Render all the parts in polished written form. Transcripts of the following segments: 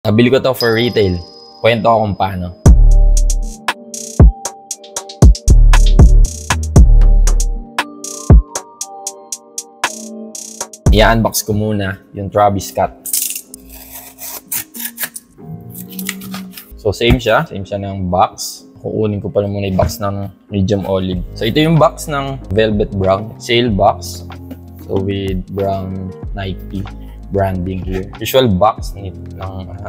Nabili ko to for retail. Kwento ko kung paano. I-unbox ko muna yung Travis Scott. So same siya ng box. Kukunin ko pala muna yung box ng medium olive. So ito yung box ng velvet brown. Sale box. So with brown Nike branding here. Usual box ng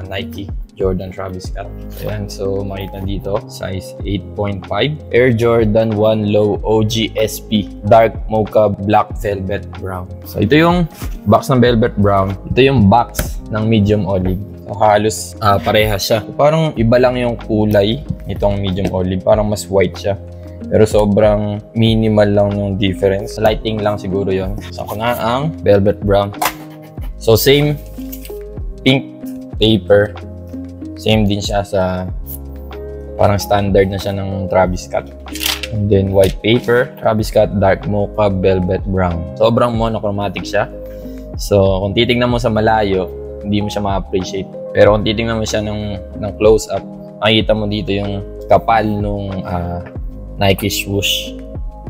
Nike Jordan Travis Scott. So yan. So makita dito. Size 8.5. Air Jordan 1 Low OG SP. Dark Mocha Black Velvet Brown. So ito yung box ng velvet brown. Ito yung box ng medium olive. So halos parehas siya. So, parang iba lang yung kulay nitong medium olive. Parang mas white siya. Pero sobrang minimal lang yung difference. Lighting lang siguro yon. So ako na ang velvet brown. So same pink paper. Same din siya sa parang standard na siya ng Travis Scott. And then white paper, Travis Scott Dark Mocha Velvet Brown. Sobrang monochromatic siya. So kung titingnan mo sa malayo, hindi mo siya ma-appreciate. Pero kung titingnan mo siya ng close-up, makikita mo dito yung kapal nung Nike swoosh,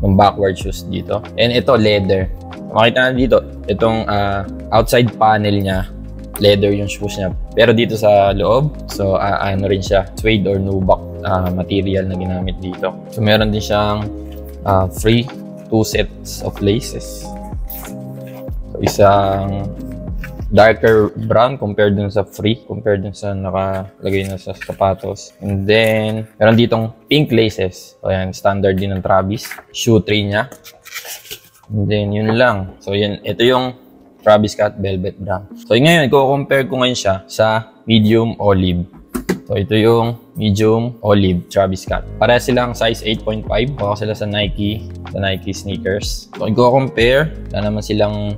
ng backward shoes dito. And ito, leather. Makita na dito, itong outside panel niya, leather yung shoes niya. Pero dito sa loob, so ano rin siya, suede or nubuck material na ginamit dito. So meron din siyang free 2 sets of laces. So isang darker brown compared dun sa free, compared dun sa nakalagay na sa sapatos. And then, meron ditong pink laces. So, yan, standard din ng Travis. Shoe tray niya. And then, yun lang. So, yan, ito yung Travis Scott Velvet Brown. So, ngayon, i-compare ko ngayon siya sa medium olive. So, ito yung medium olive Travis Scott. Pareha silang size 8.5. Baka sila sa Nike sneakers. So, i-compare, wala naman silang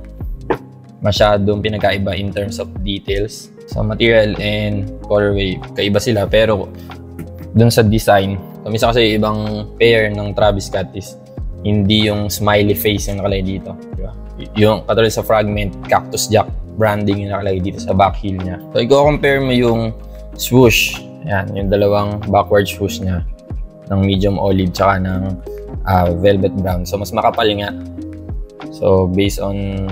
masyadong pinagkaiba in terms of details. So material and colorway, kaiba sila. Pero dun sa design, kamisa kasi ibang pair ng Travis Scott is hindi yung smiley face yung nakalagay dito. Diba? Yung katulad sa Fragment, Cactus Jack branding yung nakalagay dito sa back heel niya. So i-compare mo yung swoosh. Yan, yung dalawang backward swoosh niya ng medium olive tsaka ng velvet brown. So mas makapal nga. So based on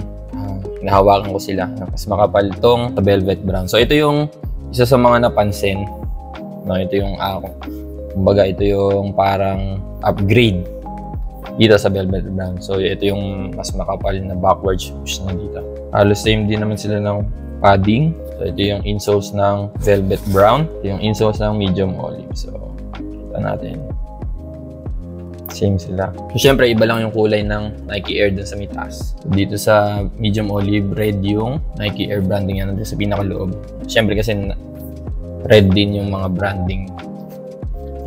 nahawakan ko sila. Mas makapal tong velvet brown. So ito yung isa sa mga napansin. No, ito yung kumbaga ito yung parang upgrade dito sa velvet brown. So ito yung mas makapal na backward swoosh na dito. Halos same din naman sila ng padding. So ito yung insoles ng velvet brown. Ito yung insoles ng medium olive. So kita natin. Same sila. So, syempre, iba lang yung kulay ng Nike Air dun sa mitas. So, dito sa medium olive, red yung Nike Air branding yan dun sa pinakaloob. Syempre, kasi red din yung mga branding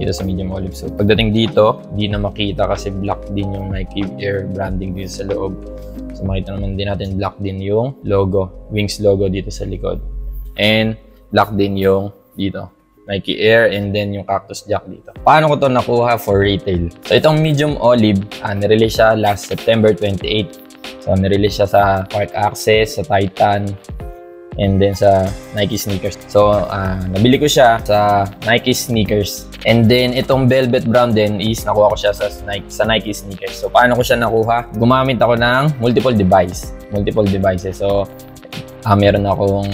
dito sa medium olive. So, pagdating dito, di na makita kasi black din yung Nike Air branding dito sa loob. So, makita naman din natin black din yung logo, Wings logo dito sa likod. And black din yung dito. Nike Air, and then yung Cactus Jack dito. Paano ko to nakuha for retail? So itong medium olive, nirelease siya last September 28. So nirelease siya sa Park Access, sa Titan, and then sa Nike sneakers. So nabili ko siya sa Nike sneakers. And then itong velvet brown din is nakuha ko siya sa Nike sneakers. So paano ko siya nakuha? Gumamit ako ng multiple devices. So meron akong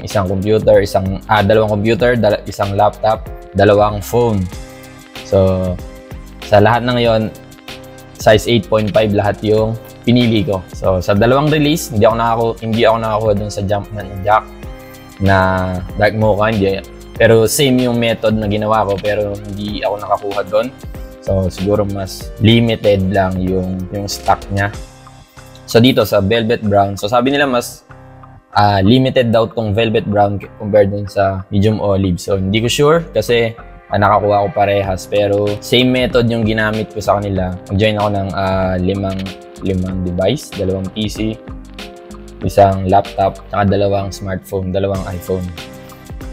isang computer, dalawang computer, isang laptop, dalawang phone. So, sa lahat ng yon, size 8.5 lahat yung pinili ko. So, sa dalawang release, hindi ako nakakuha dun sa Jumpman Jack na Dark Mocha, hindi. Pero same yung method na ginawa ko, pero hindi ako nakakuha dun. So, siguro mas limited lang yung stock niya. So, dito sa Velvet Brown, so sabi nila mas limited daw tong velvet brown compared dun sa medium olive. So, hindi ko sure kasi nakakuha ko parehas. Pero, same method yung ginamit ko sa kanila. Mag-join ako ng limang device, dalawang PC, isang laptop, at dalawang smartphone, dalawang iPhone.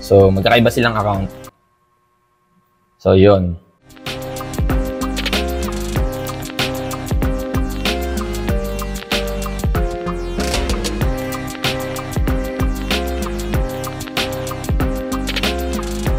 So, magkakaiba silang account. So, yun.